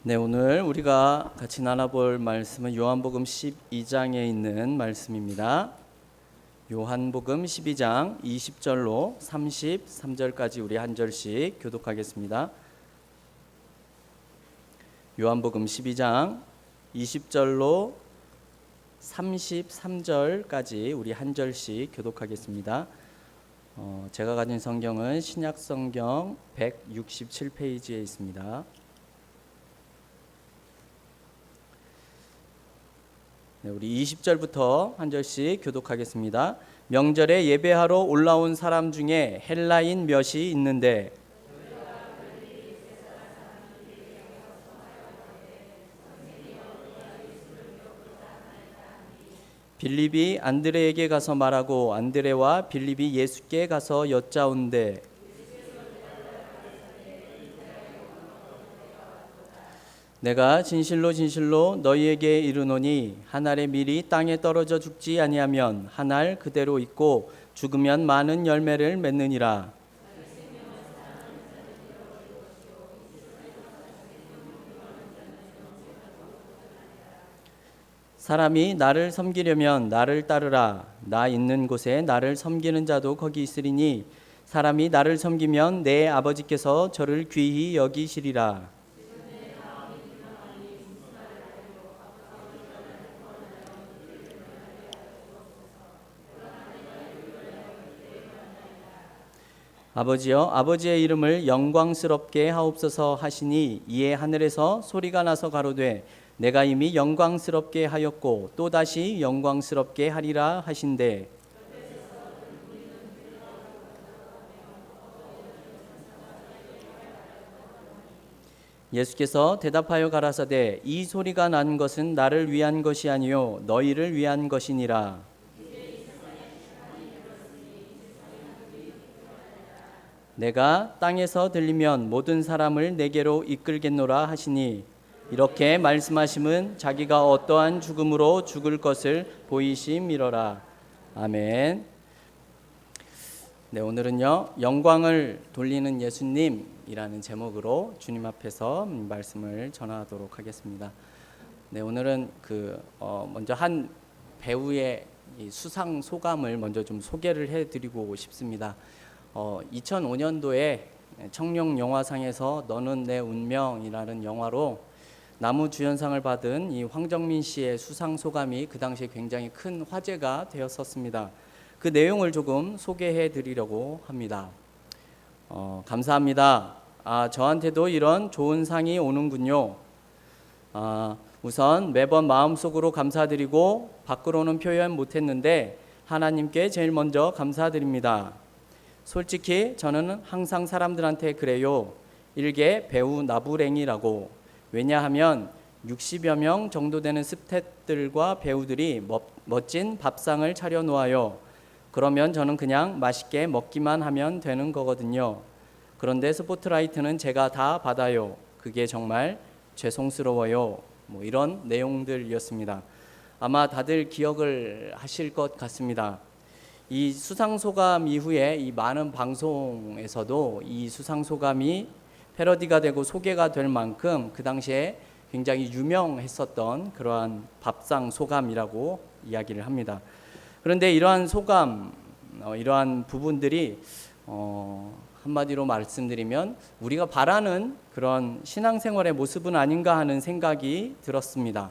네, 오늘 우리가 같이 나눠볼 말씀은 요한복음 12장에 있는 말씀입니다. 요한복음 12장 20절로 33절까지 우리 한 절씩 교독하겠습니다. 요한복음 12장 20절로 33절까지 우리 한 절씩 교독하겠습니다. 제가 가진 성경은 신약성경 167페이지에 있습니다. 네, 우리 20절부터 한 절씩 교독하겠습니다. 명절에 예배하러 올라온 사람 중에 헬라인 몇이 있는데 빌립이 안드레에게 가서 말하고 안드레와 빌립이 예수께 가서 여짜온대 내가 진실로 진실로 너희에게 이르노니 한 알의 밀이 땅에 떨어져 죽지 아니하면 한 알 그대로 있고 죽으면 많은 열매를 맺느니라. 사람이 나를 섬기려면 나를 따르라. 나 있는 곳에 나를 섬기는 자도 거기 있으리니 사람이 나를 섬기면 내 아버지께서 저를 귀히 여기시리라. 아버지여 아버지의 이름을 영광스럽게 하옵소서 하시니 이에 하늘에서 소리가 나서 가로되 내가 이미 영광스럽게 하였고 또다시 영광스럽게 하리라 하신대 예수께서 대답하여 가라사대 이 소리가 난 것은 나를 위한 것이 아니요 너희를 위한 것이니라. 내가 땅에서 들리면 모든 사람을 내게로 이끌겠노라 하시니 이렇게 말씀하심은 자기가 어떠한 죽음으로 죽을 것을 보이심이로라. 아멘. 네, 오늘은요 영광을 돌리는 예수님이라는 제목으로 주님 앞에서 말씀을 전하도록 하겠습니다. 네, 오늘은 먼저 한 배우의 이 수상 소감을 먼저 좀 소개를 해드리고 싶습니다. 2005년도에 청룡 영화상에서 너는 내 운명이라는 영화로 나무주연상을 받은 이 황정민 씨의 수상 소감이 그 당시에 굉장히 큰 화제가 되었었습니다. 그 내용을 조금 소개해 드리려고 합니다. 감사합니다. 저한테도 이런 좋은 상이 오는군요. 우선 매번 마음속으로 감사드리고 밖으로는 표현 못했는데 하나님께 제일 먼저 감사드립니다. 솔직히 저는 항상 사람들한테 그래요. 일개 배우 나부랭이라고. 왜냐하면 60여 명 정도 되는 스태프들과 배우들이 멋진 밥상을 차려놓아요. 그러면 저는 그냥 맛있게 먹기만 하면 되는 거거든요. 그런데 스포트라이트는 제가 다 받아요. 그게 정말 죄송스러워요. 이런 내용들이었습니다. 아마 다들 기억을 하실 것 같습니다. 이 수상소감 이후에 이 많은 방송에서도 이 수상소감이 패러디가 되고 소개가 될 만큼 그 당시에 굉장히 유명했었던 그러한 밥상 소감이라고 이야기를 합니다. 그런데 이러한 소감, 이러한 부분들이 한마디로 말씀드리면 우리가 바라는 그런 신앙생활의 모습은 아닌가 하는 생각이 들었습니다.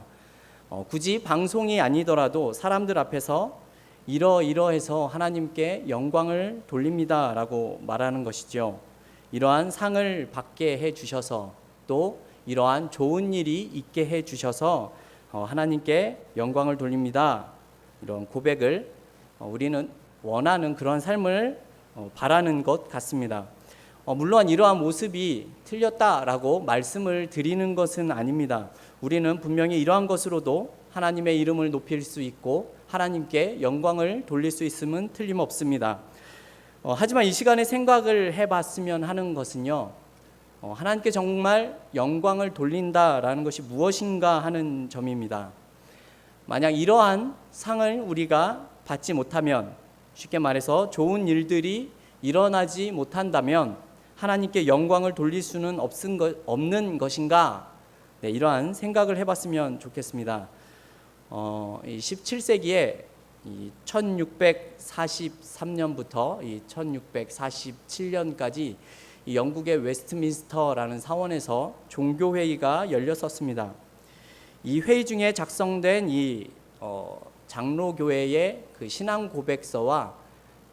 굳이 방송이 아니더라도 사람들 앞에서 이러해서 하나님께 영광을 돌립니다 라고 말하는 것이죠. 이러한 상을 받게 해주셔서 또 이러한 좋은 일이 있게 해주셔서 하나님께 영광을 돌립니다 이런 고백을 우리는 원하는 그런 삶을 바라는 것 같습니다. 물론 이러한 모습이 틀렸다라고 말씀을 드리는 것은 아닙니다. 우리는 분명히 이러한 것으로도 하나님의 이름을 높일 수 있고 하나님께 영광을 돌릴 수 있음은 틀림없습니다. 하지만 이 시간에 생각을 해봤으면 하는 것은요, 하나님께 정말 영광을 돌린다라는 것이 무엇인가 하는 점입니다. 만약 이러한 상을 우리가 받지 못하면, 쉽게 말해서 좋은 일들이 일어나지 못한다면 하나님께 영광을 돌릴 수는 없는 것인가 네, 이러한 생각을 해봤으면 좋겠습니다. 이 17세기에 이 1643년부터 이 1647년까지 이 영국의 웨스트민스터라는 사원에서 종교회의가 열렸었습니다. 이 회의 중에 작성된 이 장로교회의 그 신앙 고백서와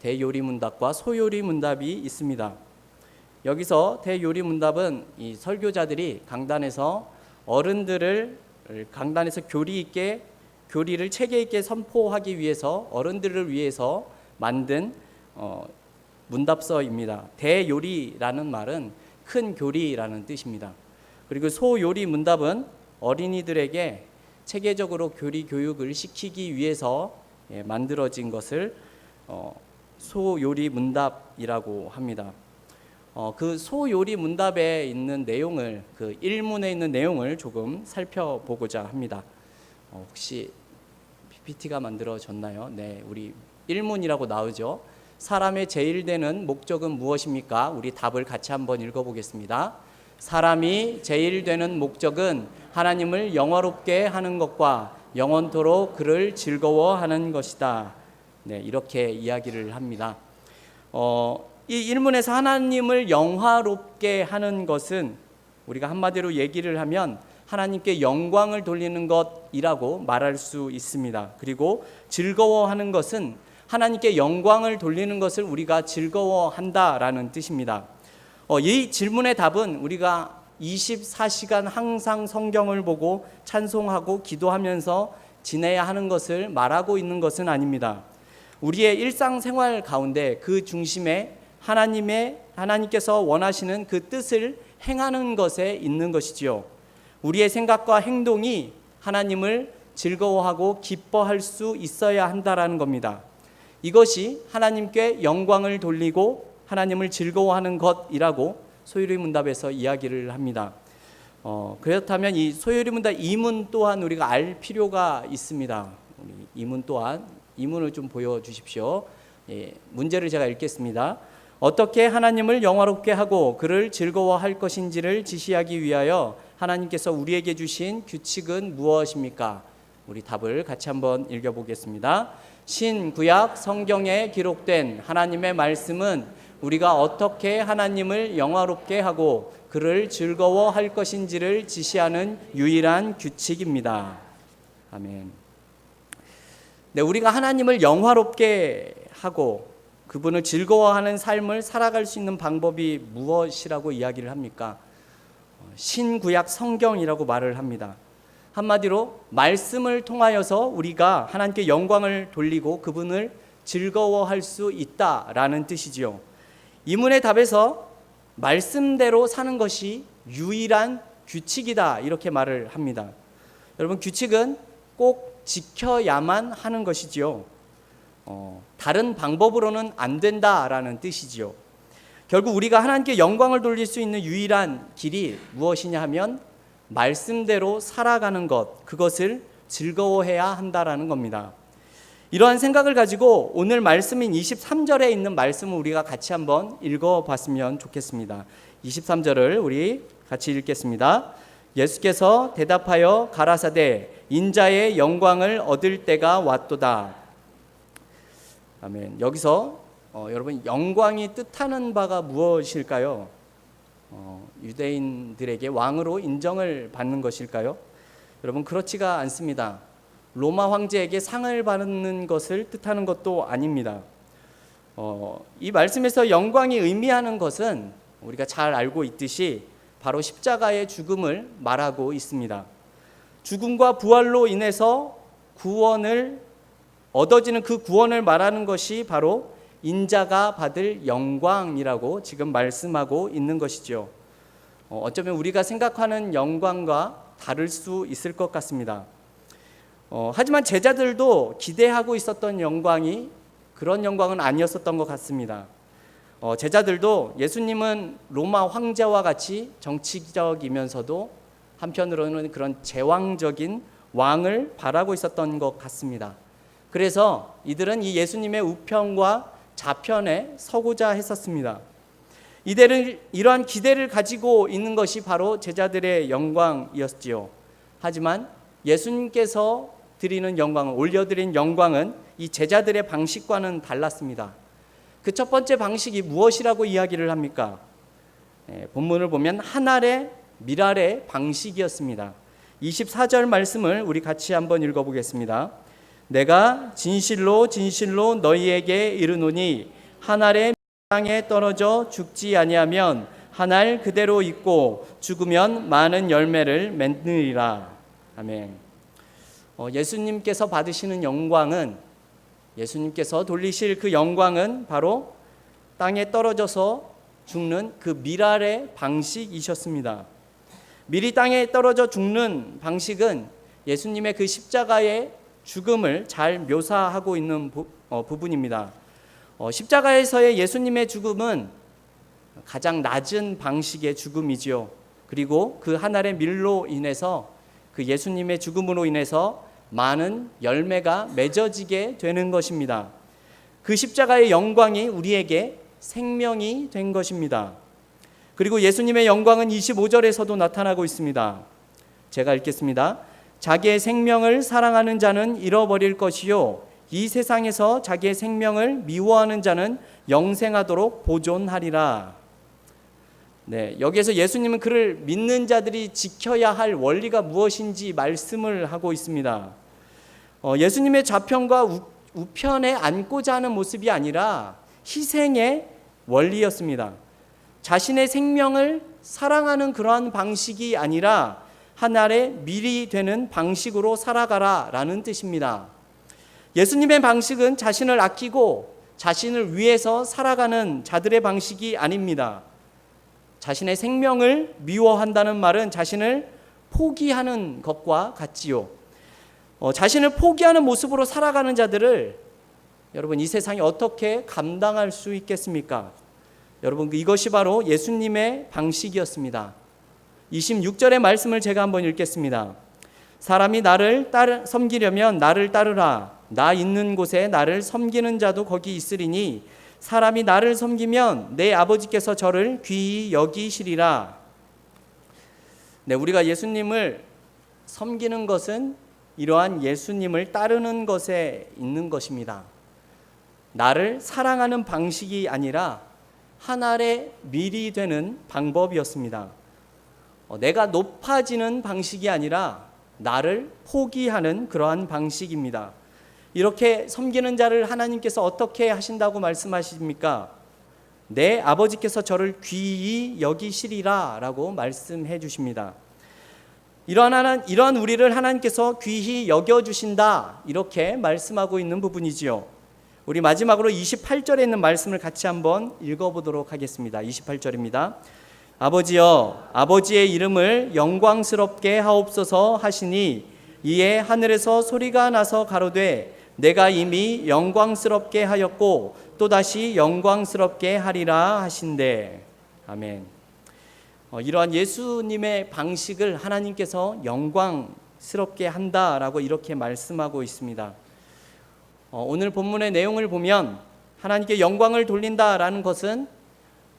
대요리문답과 소요리문답이 있습니다. 여기서 대요리문답은 이 설교자들이 강단에서 교리를 체계 있게 선포하기 위해서 어른들을 위해서 만든 문답서입니다. 대요리라는 말은 큰 교리라는 뜻입니다. 그리고 소요리 문답은 어린이들에게 체계적으로 교리 교육을 시키기 위해서 만들어진 것을 소요리 문답이라고 합니다. 그 소요리 문답에 있는 내용을, 그 일문에 있는 내용을 조금 살펴보고자 합니다. 혹시 PPT가 만들어졌나요? 네, 우리 일문이라고 나오죠. 사람의 제일 되는 목적은 무엇입니까? 우리 답을 같이 한번 읽어보겠습니다. 사람이 제일 되는 목적은 하나님을 영화롭게 하는 것과 영원토록 그를 즐거워하는 것이다. 네, 이렇게 이야기를 합니다. 이 일문에서 하나님을 영화롭게 하는 것은 우리가 한마디로 얘기를 하면 하나님께 영광을 돌리는 것이라고 말할 수 있습니다. 그리고 즐거워하는 것은 하나님께 영광을 돌리는 것을 우리가 즐거워한다라는 뜻입니다. 이 질문의 답은 우리가 24시간 항상 성경을 보고 찬송하고 기도하면서 지내야 하는 것을 말하고 있는 것은 아닙니다. 우리의 일상생활 가운데 그 중심에 하나님께서 원하시는 그 뜻을 행하는 것에 있는 것이지요. 우리의 생각과 행동이 하나님을 즐거워하고 기뻐할 수 있어야 한다라는 겁니다. 이것이 하나님께 영광을 돌리고 하나님을 즐거워하는 것이라고 소요리 문답에서 이야기를 합니다. 그렇다면 이 소요리 문답 이문 또한 우리가 알 필요가 있습니다. 이문 또한 이문을 좀 보여주십시오. 문제를 제가 읽겠습니다. 어떻게 하나님을 영화롭게 하고 그를 즐거워할 것인지를 지시하기 위하여 하나님께서 우리에게 주신 규칙은 무엇입니까? 우리 답을 같이 한번 읽어보겠습니다. 신구약 성경에 기록된 하나님의 말씀은 우리가 어떻게 하나님을 영화롭게 하고 그를 즐거워할 것인지를 지시하는 유일한 규칙입니다. 아멘. 네, 우리가 하나님을 영화롭게 하고 그분을 즐거워하는 삶을 살아갈 수 있는 방법이 무엇이라고 이야기를 합니까? 신구약 성경이라고 말을 합니다. 한마디로 말씀을 통하여서 우리가 하나님께 영광을 돌리고 그분을 즐거워할 수 있다라는 뜻이지요. 이문의 답에서 말씀대로 사는 것이 유일한 규칙이다 이렇게 말을 합니다. 여러분, 규칙은 꼭 지켜야만 하는 것이지요. 다른 방법으로는 안 된다라는 뜻이지요. 결국 우리가 하나님께 영광을 돌릴 수 있는 유일한 길이 무엇이냐 하면 말씀대로 살아가는 것, 그것을 즐거워해야 한다라는 겁니다. 이러한 생각을 가지고 오늘 말씀인 23절에 있는 말씀을 우리가 같이 한번 읽어봤으면 좋겠습니다. 23절을 우리 같이 읽겠습니다. 예수께서 대답하여 가라사대 인자의 영광을 얻을 때가 왔도다. 아멘. 여기서 여러분 영광이 뜻하는 바가 무엇일까요? 유대인들에게 왕으로 인정을 받는 것일까요? 여러분, 그렇지가 않습니다. 로마 황제에게 상을 받는 것을 뜻하는 것도 아닙니다. 이 말씀에서 영광이 의미하는 것은 우리가 잘 알고 있듯이 바로 십자가의 죽음을 말하고 있습니다. 죽음과 부활로 인해서 얻어지는 그 구원을 말하는 것이 바로 인자가 받을 영광이라고 지금 말씀하고 있는 것이죠. 어쩌면 우리가 생각하는 영광과 다를 수 있을 것 같습니다. 하지만 제자들도 기대하고 있었던 영광이 그런 영광은 아니었었던 것 같습니다. 제자들도 예수님은 로마 황제와 같이 정치적이면서도 한편으로는 그런 제왕적인 왕을 바라고 있었던 것 같습니다. 그래서 이들은 이 예수님의 우편과 좌편에 서고자 했었습니다. 이러한 기대를 가지고 있는 것이 바로 제자들의 영광이었지요. 하지만 예수님께서 올려드린 영광은 이 제자들의 방식과는 달랐습니다. 그 첫 번째 방식이 무엇이라고 이야기를 합니까? 본문을 보면 하늘의 미랄의 방식이었습니다. 24절 말씀을 우리 같이 한번 읽어보겠습니다. 내가 진실로 진실로 너희에게 이르노니 한 알의 땅에 떨어져 죽지 아니하면 한 알 그대로 있고 죽으면 많은 열매를 맺느니라. 아멘. 예수님께서 받으시는 영광은, 예수님께서 돌리실 그 영광은 바로 땅에 떨어져서 죽는 그 미랄의 방식이셨습니다. 미리 땅에 떨어져 죽는 방식은 예수님의 그 십자가의 죽음을 잘 묘사하고 있는 부분입니다. 십자가에서의 예수님의 죽음은 가장 낮은 방식의 죽음이지요. 그리고 그 한 알의 밀로 인해서, 그 예수님의 죽음으로 인해서 많은 열매가 맺어지게 되는 것입니다. 그 십자가의 영광이 우리에게 생명이 된 것입니다. 그리고 예수님의 영광은 25절에서도 나타나고 있습니다. 제가 읽겠습니다. 자기의 생명을 사랑하는 자는 잃어버릴 것이요 이 세상에서 자기의 생명을 미워하는 자는 영생하도록 보존하리라. 여기에서 예수님은 그를 믿는 자들이 지켜야 할 원리가 무엇인지 말씀을 하고 있습니다. 예수님의 좌편과 우편에 앉고자 하는 모습이 아니라 희생의 원리였습니다. 자신의 생명을 사랑하는 그러한 방식이 아니라 하늘의 밀이 되는 방식으로 살아가라라는 뜻입니다. 예수님의 방식은 자신을 아끼고 자신을 위해서 살아가는 자들의 방식이 아닙니다. 자신의 생명을 미워한다는 말은 자신을 포기하는 것과 같지요. 자신을 포기하는 모습으로 살아가는 자들을 여러분, 이 세상이 어떻게 감당할 수 있겠습니까? 여러분, 이것이 바로 예수님의 방식이었습니다. 26절의 말씀을 제가 한번 읽겠습니다. 사람이 나를 섬기려면 나를 따르라. 나 있는 곳에 나를 섬기는 자도 거기 있으리니 사람이 나를 섬기면 내 아버지께서 저를 귀히 여기시리라. 우리가 예수님을 섬기는 것은 이러한 예수님을 따르는 것에 있는 것입니다. 나를 사랑하는 방식이 아니라 하늘의 밀이 되는 방법이었습니다. 내가 높아지는 방식이 아니라 나를 포기하는 그러한 방식입니다. 이렇게 섬기는 자를 하나님께서 어떻게 하신다고 말씀하십니까? 내 아버지께서 저를 귀히 여기시리라 라고 말씀해 주십니다. 이러한 우리를 하나님께서 귀히 여겨주신다, 이렇게 말씀하고 있는 부분이지요. 우리 마지막으로 28절에 있는 말씀을 같이 한번 읽어보도록 하겠습니다. 28절입니다. 아버지여, 아버지의 이름을 영광스럽게 하옵소서 하시니 이에 하늘에서 소리가 나서 가로되 내가 이미 영광스럽게 하였고 또다시 영광스럽게 하리라 하신대. 아멘. 이러한 예수님의 방식을 하나님께서 영광스럽게 한다라고 이렇게 말씀하고 있습니다. 오늘 본문의 내용을 보면 하나님께 영광을 돌린다라는 것은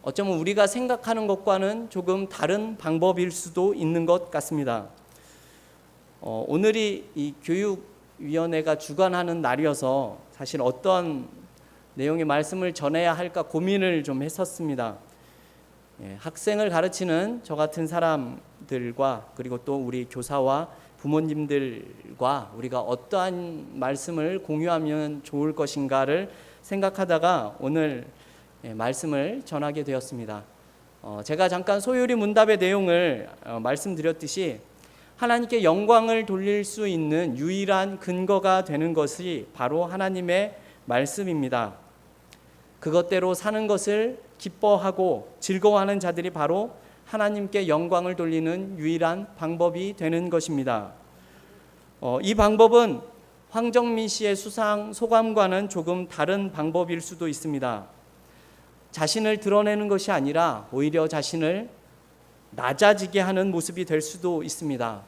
어쩌면 우리가 생각하는 것과는 조금 다른 방법일 수도 있는 것 같습니다. 오늘이 이 교육위원회가 주관하는 날이어서 사실 어떤 내용의 말씀을 전해야 할까 고민을 좀 했었습니다. 학생을 가르치는 저 같은 사람들과 그리고 또 우리 교사와 부모님들과 우리가 어떠한 말씀을 공유하면 좋을 것인가를 생각하다가 오늘 말씀을 전하게 되었습니다. 제가 잠깐 소요리 문답의 내용을 말씀드렸듯이 하나님께 영광을 돌릴 수 있는 유일한 근거가 되는 것이 바로 하나님의 말씀입니다. 그것대로 사는 것을 기뻐하고 즐거워하는 자들이 바로 하나님께 영광을 돌리는 유일한 방법이 되는 것입니다. 이 방법은 황정민 씨의 수상 소감과는 조금 다른 방법일 수도 있습니다. 자신을 드러내는 것이 아니라 오히려 자신을 낮아지게 하는 모습이 될 수도 있습니다.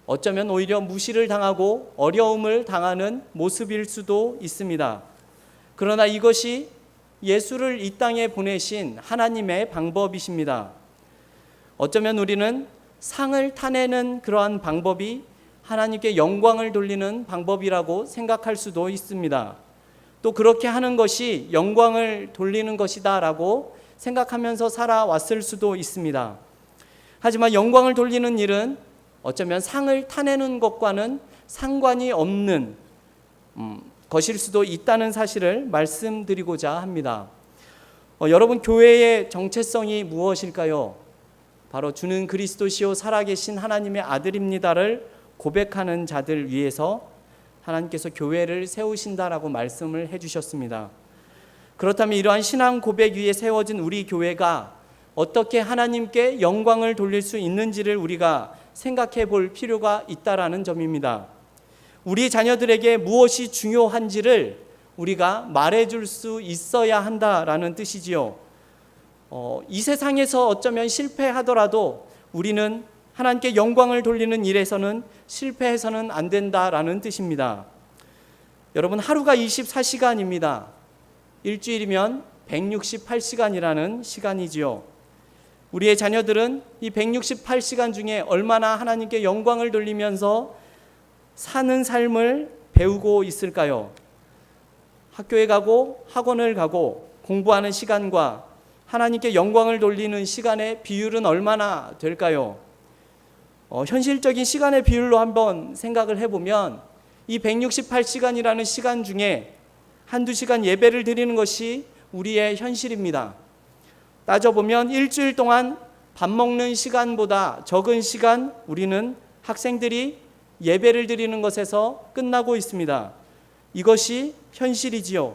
어쩌면 오히려 무시를 당하고 어려움을 당하는 모습일 수도 있습니다. 그러나 이것이 예수를 이 땅에 보내신 하나님의 방법이십니다. 어쩌면 우리는 상을 타내는 그러한 방법이 하나님께 영광을 돌리는 방법이라고 생각할 수도 있습니다. 또 그렇게 하는 것이 영광을 돌리는 것이다 라고 생각하면서 살아왔을 수도 있습니다. 하지만 영광을 돌리는 일은 어쩌면 상을 타내는 것과는 상관이 없는 것일 수도 있다는 사실을 말씀드리고자 합니다. 여러분, 교회의 정체성이 무엇일까요? 바로 주는 그리스도시요 살아계신 하나님의 아들입니다를 고백하는 자들 위해서 하나님께서 교회를 세우신다라고 말씀을 해주셨습니다. 그렇다면 이러한 신앙 고백 위에 세워진 우리 교회가 어떻게 하나님께 영광을 돌릴 수 있는지를 우리가 생각해 볼 필요가 있다라는 점입니다. 우리 자녀들에게 무엇이 중요한지를 우리가 말해줄 수 있어야 한다라는 뜻이지요. 이 세상에서 어쩌면 실패하더라도 우리는 하나님께 영광을 돌리는 일에서는 실패해서는 안 된다라는 뜻입니다. 여러분, 하루가 24시간입니다. 일주일이면 168시간이라는 시간이지요. 우리의 자녀들은 이 168시간 중에 얼마나 하나님께 영광을 돌리면서 사는 삶을 배우고 있을까요? 학교에 가고 학원을 가고 공부하는 시간과 하나님께 영광을 돌리는 시간의 비율은 얼마나 될까요? 현실적인 시간의 비율로 한번 생각을 해보면 이 168시간이라는 시간 중에 한두 시간 예배를 드리는 것이 우리의 현실입니다. 따져보면 일주일 동안 밥 먹는 시간보다 적은 시간 우리는 학생들이 예배를 드리는 것에서 끝나고 있습니다. 이것이 현실이지요.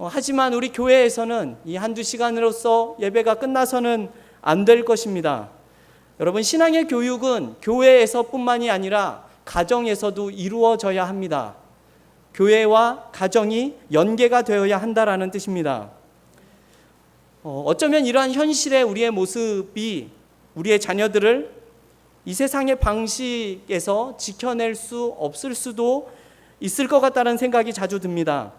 하지만 우리 교회에서는 이 한두 시간으로서 예배가 끝나서는 안 될 것입니다. 여러분, 신앙의 교육은 교회에서뿐만이 아니라 가정에서도 이루어져야 합니다. 교회와 가정이 연계가 되어야 한다라는 뜻입니다. 어쩌면 이러한 현실의 우리의 모습이 우리의 자녀들을 이 세상의 방식에서 지켜낼 수 없을 수도 있을 것 같다는 생각이 자주 듭니다.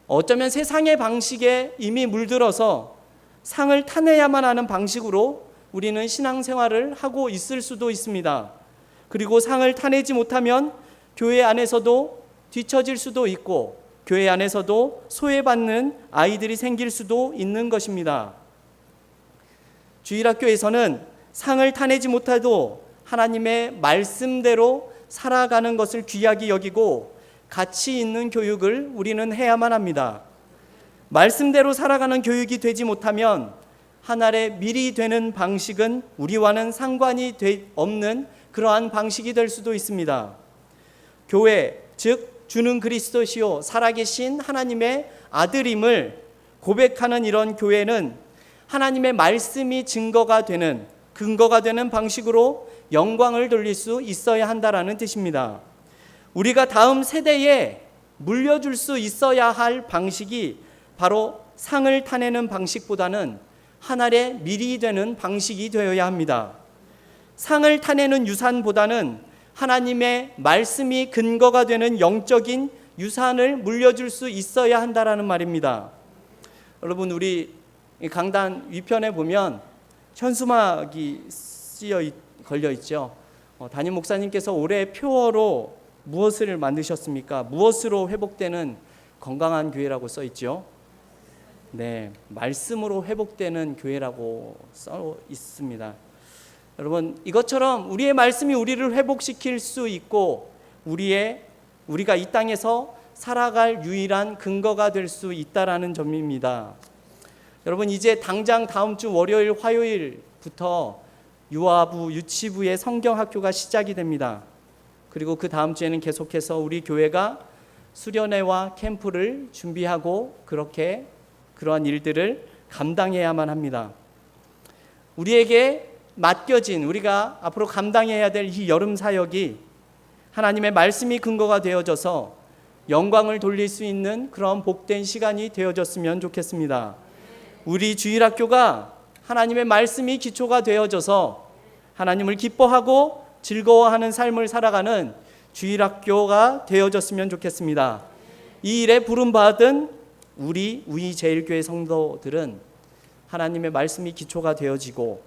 어쩌면 세상의 방식에 이미 물들어서 상을 타내야만 하는 방식으로 우리는 신앙생활을 하고 있을 수도 있습니다. 그리고 상을 타내지 못하면 교회 안에서도 뒤처질 수도 있고 교회 안에서도 소외받는 아이들이 생길 수도 있는 것입니다. 주일학교에서는 상을 타내지 못해도 하나님의 말씀대로 살아가는 것을 귀하게 여기고 가치 있는 교육을 우리는 해야만 합니다. 말씀대로 살아가는 교육이 되지 못하면 하늘의 밀이 되는 방식은 우리와는 상관이 없는 그러한 방식이 될 수도 있습니다. 교회, 즉 주는 그리스도시요 살아계신 하나님의 아들임을 고백하는 이런 교회는 하나님의 말씀이 증거가 되는, 근거가 되는 방식으로 영광을 돌릴 수 있어야 한다라는 뜻입니다. 우리가 다음 세대에 물려줄 수 있어야 할 방식이 바로 상을 타내는 방식보다는 하늘의 밀이 되는 방식이 되어야 합니다. 상을 타내는 유산보다는 하나님의 말씀이 근거가 되는 영적인 유산을 물려줄 수 있어야 한다라는 말입니다. 여러분, 우리 강단 위편에 보면 현수막이 걸려 있죠. 담임 목사님께서 올해 표어로 무엇을 만드셨습니까? 무엇으로 회복되는 건강한 교회라고 써 있죠. 네, 말씀으로 회복되는 교회라고 써 있습니다. 여러분, 이것처럼 우리의 말씀이 우리를 회복시킬 수 있고 우리가 이 땅에서 살아갈 유일한 근거가 될 수 있다라는 점입니다. 여러분, 이제 당장 다음 주 월요일, 화요일부터 유아부, 유치부의 성경학교가 시작이 됩니다. 그리고 그 다음 주에는 계속해서 우리 교회가 수련회와 캠프를 준비하고 그러한 일들을 감당해야만 합니다. 우리에게 맡겨진, 우리가 앞으로 감당해야 될 이 여름 사역이 하나님의 말씀이 근거가 되어져서 영광을 돌릴 수 있는 그런 복된 시간이 되어졌으면 좋겠습니다. 우리 주일학교가 하나님의 말씀이 기초가 되어져서 하나님을 기뻐하고 즐거워하는 삶을 살아가는 주일학교가 되어졌으면 좋겠습니다. 이 일에 부름받은 우리 우이제일교회 성도들은 하나님의 말씀이 기초가 되어지고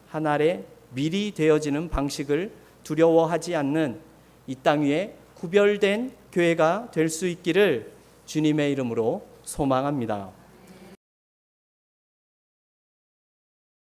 하나의 밀이 되어지는 방식을 두려워하지 않는 이 땅 위에 구별된 교회가 될 수 있기를 주님의 이름으로 소망합니다.